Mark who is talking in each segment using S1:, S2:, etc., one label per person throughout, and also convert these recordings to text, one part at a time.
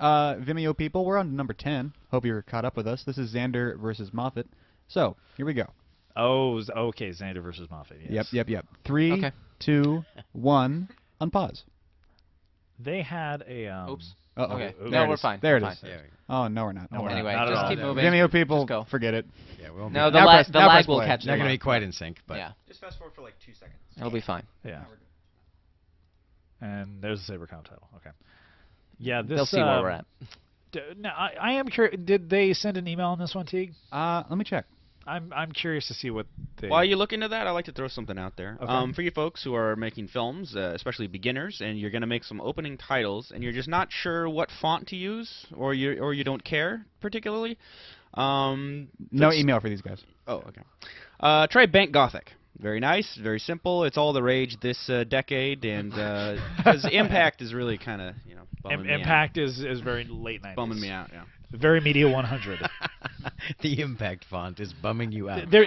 S1: Vimeo people, we're on number 10. Hope you're caught up with us. This is Xander versus Moffatt. So, here we go.
S2: Oh, okay, Xander versus Moffatt, yes.
S1: Yep. 3, 2, 1, unpause.
S2: They had a...
S3: Oops.
S1: Uh-oh.
S3: Okay.
S1: There
S3: No,
S1: it
S3: we're
S1: is.
S3: fine.
S1: There
S3: We're
S1: it is.
S3: fine.
S1: Oh, no, we're not.
S2: No, we're
S3: Anyway,
S2: not at
S3: just
S2: all.
S3: keep moving.
S1: Vimeo people,
S3: Just go.
S1: forget it.
S4: Yeah, we won't
S3: No,
S4: be,
S3: the lag
S1: press
S3: will
S1: play.
S3: catch
S4: not
S3: it.
S4: going to be quite in sync, but
S3: Yeah.
S1: Just fast forward for like 2 seconds.
S3: It'll be fine.
S2: Yeah. And there's the Saber Count title. Okay. Yeah, this...
S3: They'll see where we're at.
S2: Now, I am curious. Did they send an email on this one, Teague?
S1: Let me check.
S2: I'm curious to see what they...
S5: While you look into that, I'd like to throw something out there.
S2: Okay.
S5: For you folks who are making films, especially beginners, and you're going to make some opening titles, and you're just not sure what font to use, or you don't care particularly.
S1: No email for these guys.
S5: Oh, okay. Try Bank Gothic. Very nice, very simple. It's all the rage this decade, and because Impact is really kind of bumming me
S2: Impact is very late 90s.
S5: bumming me out. Yeah.
S2: Very Media 100.
S4: the impact font is bumming you out.
S2: There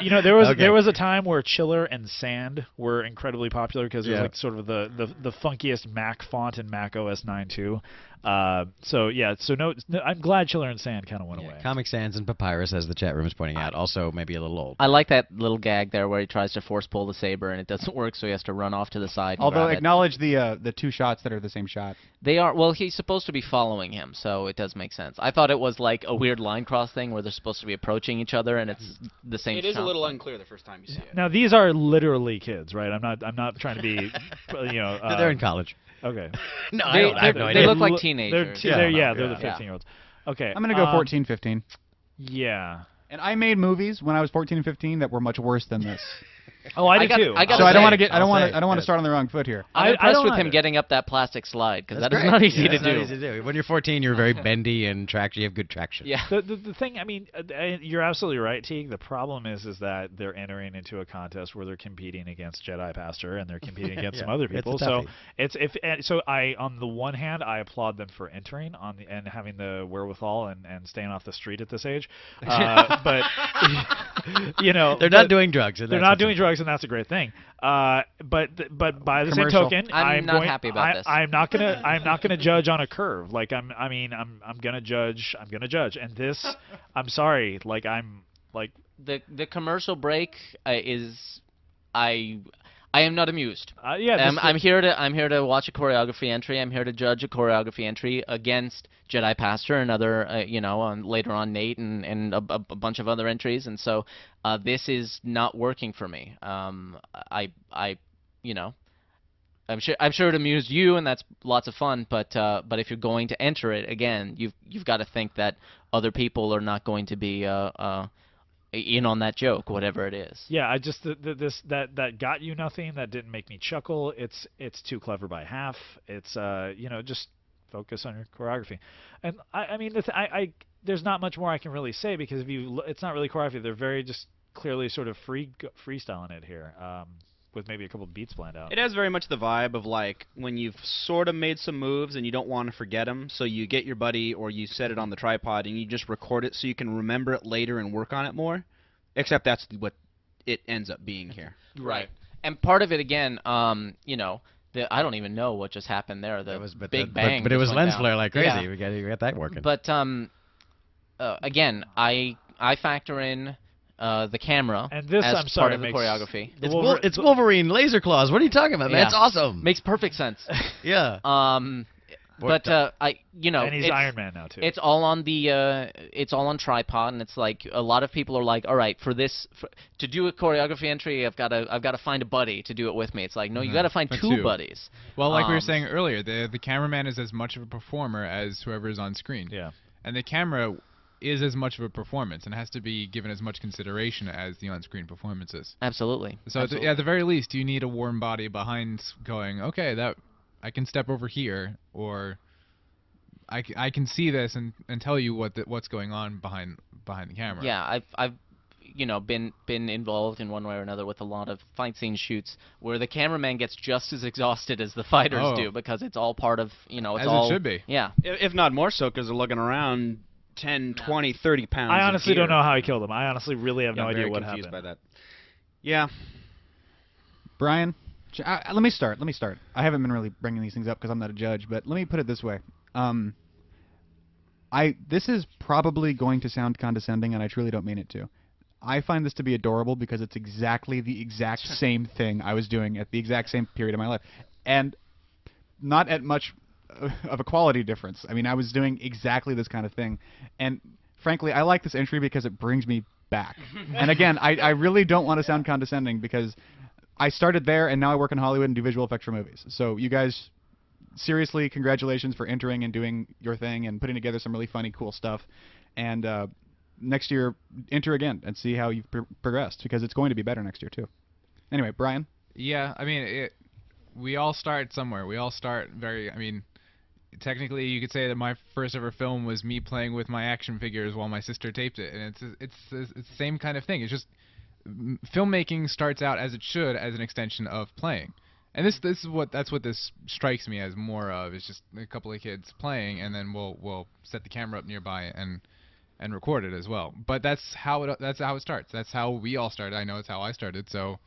S2: was a time where Chiller and Sand were incredibly popular because it was like sort of the funkiest Mac font in Mac OS 9 too. So no, I'm glad Chiller and Sand kind of went away.
S4: Comic Sans and Papyrus, as the chat room is pointing out, also maybe a little old.
S3: I like that little gag there where he tries to force pull the saber and it doesn't work, so he has to run off to the side.
S1: Although
S3: and
S1: acknowledge the 2 shots that are the same shot.
S3: they are he's supposed to be following him, so it does make sense. I thought it was like a weird line cross thing where they're supposed to be approaching each other and it's the same.
S5: It is a
S3: shot.
S5: little unclear the first time you see it.
S2: Now these are literally kids, right? I'm not trying to be,
S4: They're in college.
S2: Okay.
S4: No,
S3: They,
S4: I have no
S3: they
S4: idea.
S3: look like teenagers.
S2: They're the
S4: Yeah.
S2: 15-year-olds. Okay.
S1: I'm going to go 14, 15.
S2: Yeah.
S1: And I made movies when I was 14 and 15 that were much worse than this.
S2: Oh, I did too.
S3: I gotta
S1: So I don't
S3: say-
S1: want to get I don't
S4: I'll
S1: want
S4: say,
S1: to I don't want
S4: yeah.
S1: to start on the wrong foot here.
S3: I'm
S2: I
S3: impressed
S2: don't
S3: with him
S2: either.
S3: getting up that plastic slide because that is
S4: great.
S3: not easy
S4: Yeah,
S3: to
S4: it's not
S3: do.
S4: easy to do. When you're 14, you're very bendy and you have good traction.
S3: Yeah.
S2: The thing, I mean, you're absolutely right, Teague. The problem is that they're entering into a contest where they're competing against Jedi Pastor and they're competing against some other
S4: it's a
S2: people. So
S4: toughie.
S2: I on the one hand I applaud them for entering and having the wherewithal and staying off the street at this age. But
S4: They're not doing drugs. And
S2: they're not doing drugs, and that's a great thing. But by the same
S1: Commercial.
S2: token,
S3: I'm not happy about this.
S2: I'm not gonna judge on a curve. Like I'm gonna judge. And this, I'm sorry. Like I'm like
S3: The commercial break is I am not amused.
S2: yeah.
S3: I'm here to watch a choreography entry. I'm here to judge a choreography entry against Jedi Pastor and other later on Nate and a bunch of other entries. And so this is not working for me. I'm sure it amused you and that's lots of fun. But if you're going to enter it again, you've got to think that other people are not going to be in on that joke, whatever it is.
S2: Yeah, I just that got you nothing. That didn't make me chuckle. It's too clever by half. It's just focus on your choreography. And I mean there's not much more I can really say because it's not really choreography. They're very just clearly sort of freestyling it here. With maybe a couple of beats planned out.
S5: It has very much the vibe of like when you've sort of made some moves and you don't want to forget them, so you get your buddy or you set it on the tripod and you just record it so you can remember it later and work on it more. Except that's what it ends up being here.
S3: Right. And part of it again, I don't even know what just happened there. The big bang.
S4: But it was
S3: just
S4: lens
S3: went
S4: flare
S3: down.
S4: like crazy.
S3: Yeah.
S4: We got that working.
S3: But again, I factor in the camera
S2: And this,
S3: as
S2: I'm sorry,
S3: part of the
S2: makes-
S3: choreography.
S4: It's Wolverine laser claws. What are you talking about, man?
S3: Yeah.
S4: It's awesome.
S3: Makes perfect sense.
S4: Yeah.
S3: But
S2: and he's
S3: it's,
S2: Iron Man now too.
S3: It's all on it's all on tripod, and it's like a lot of people are like, all right, to do a choreography entry, I've got to find a buddy to do it with me. It's like, no, you got to find two buddies.
S6: Well, like we were saying earlier, the cameraman is as much of a performer as whoever is on screen.
S2: Yeah.
S6: And the camera is as much of a performance and has to be given as much consideration as the on-screen performances.
S3: Absolutely.
S6: So
S3: Absolutely.
S6: at the very least, you need a warm body behind going, okay, that I can step over here, or I can see this and tell you what's going on behind the camera.
S3: Yeah, I've been involved in one way or another with a lot of fight scene shoots where the cameraman gets just as exhausted as the fighters do because it's all part of it's
S6: as
S3: all
S6: it should be.
S3: Yeah.
S5: If not more so, because they're looking around 10, 20, 30 pounds.
S2: I
S5: of
S2: honestly
S5: gear.
S2: don't know how he killed him. I honestly really have no
S5: I'm
S2: idea
S5: very
S2: what
S5: confused
S2: happened.
S5: by that. Yeah.
S1: Brian, let me start. I haven't been really bringing these things up because I'm not a judge, but let me put it this way. This is probably going to sound condescending, and I truly don't mean it to. I find this to be adorable because it's exactly the exact same thing I was doing at the exact same period of my life, and not at much of a quality difference. I mean, I was doing exactly this kind of thing, and frankly, I like this entry because it brings me back. And again, I really don't want to sound condescending because I started there, and now I work in Hollywood and do visual effects for movies. So you guys, seriously, congratulations for entering and doing your thing and putting together some really funny, cool stuff. And next year, enter again and see how you've progressed, because it's going to be better next year too. Anyway, Brian.
S6: Yeah, I mean, we all start somewhere. We all start I mean, technically, you could say that my first ever film was me playing with my action figures while my sister taped it, and it's the same kind of thing. It's just filmmaking starts out as it should, as an extension of playing, and that's what this strikes me as more of. It's just a couple of kids playing, and then we'll set the camera up nearby and record it as well. But that's how it starts. That's how we all started. I know it's how I started. So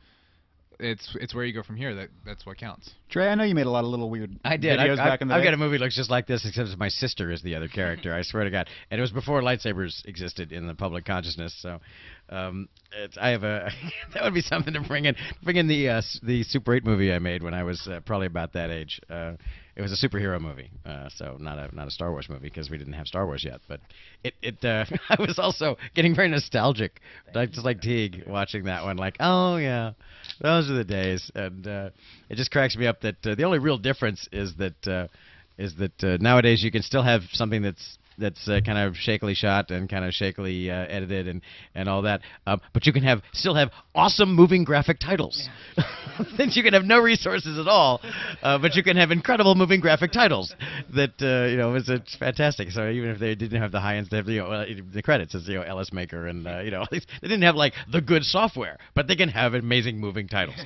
S6: it's where you go from here. That's what counts.
S1: Trey, I know you made a lot of little weird
S4: I did.
S1: videos back in the day.
S4: I've got a movie that looks just like this, except my sister is the other character. I swear to God. And it was before lightsabers existed in the public consciousness. So I have a that would be something to bring in. Bring in the Super 8 movie I made when I was probably about that age. It was a superhero movie, so not a Star Wars movie, because we didn't have Star Wars yet. But I was also getting very nostalgic, just like Teague, watching that one. Like, oh yeah, those are the days. And it just cracks me up that the only real difference is that nowadays you can still have something that's kind of shakily shot and kind of shakily edited and all that, but you can still have awesome moving graphic titles. Yeah. Things you can have no resources at all, but you can have incredible moving graphic titles that it's fantastic. So even if they didn't have the high ends, they have the credits as Ellis Maker and they didn't have like the good software, but they can have amazing moving titles.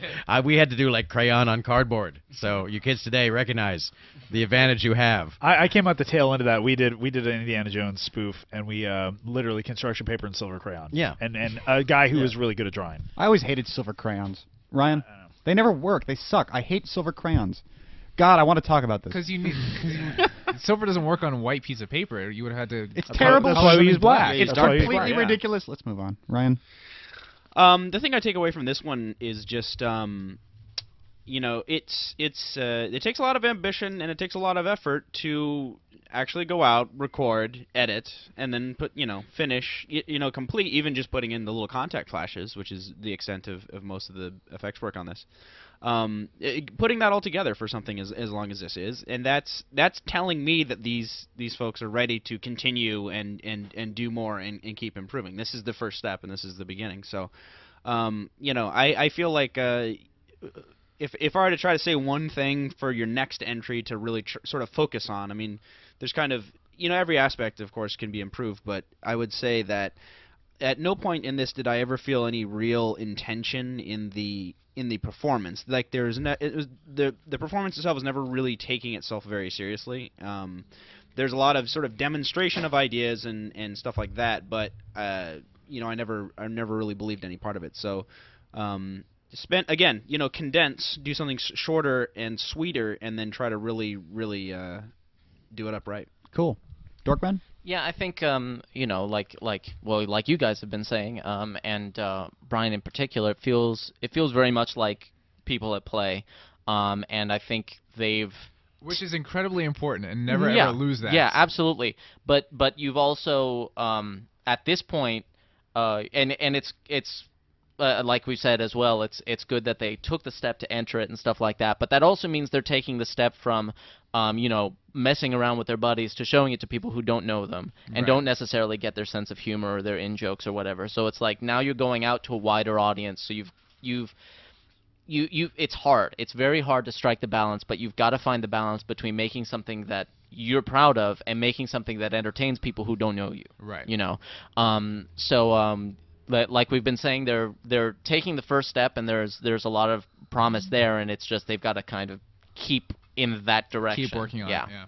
S4: We had to do like crayon on cardboard, so you kids today recognize the advantage you have.
S2: I came out the tail end of that. We did an Indiana Jones spoof, and we literally construction paper and silver crayon.
S4: Yeah.
S2: And a guy who was really good at drawing.
S1: I always hated silver crayons. Ryan, they never work. They suck. I hate silver crayons. God, I want to talk about this.
S6: Because silver doesn't work on a white piece of paper. You would have had to.
S1: It's terrible.
S2: That's why we use black.
S1: It's completely ridiculous. Let's move on. Ryan.
S5: The thing I take away from this one is just it takes a lot of ambition and it takes a lot of effort to actually go out, record, edit, and then finish, complete, even just putting in the little contact flashes, which is the extent of most of the effects work on this. Putting that all together for something as long as this is, and that's telling me that these folks are ready to continue and do more and keep improving. This is the first step, and this is the beginning. So, I feel like if I were to try to say one thing for your next entry to really sort of focus on, I mean, there's kind of, every aspect, of course, can be improved, but I would say that at no point in this did I ever feel any real intention in the performance. Like the performance itself was never really taking itself very seriously. There's a lot of sort of demonstration of ideas and stuff like that, but I never really believed any part of it. So condense, do something shorter and sweeter, and then try to really do it up right.
S1: Cool. Dorkman?
S3: Yeah, I think like you guys have been saying, and Brian in particular, it feels very much like people at play, and I think
S6: which is incredibly important, and never ever lose that.
S3: Yeah, absolutely. But you've also at this point, and it's. Like we said as well, it's good that they took the step to enter it and stuff like that. But that also means they're taking the step from, messing around with their buddies to showing it to people who don't know them and don't necessarily get their sense of humor or their in-jokes or whatever. So it's like now you're going out to a wider audience. So it's hard. It's very hard to strike the balance, but you've got to find the balance between making something that you're proud of and making something that entertains people who don't know you.
S6: Right.
S3: Like we've been saying, they're taking the first step, and there's a lot of promise there, and it's just they've got to kind of keep in that direction.
S6: Keep working on it. Yeah.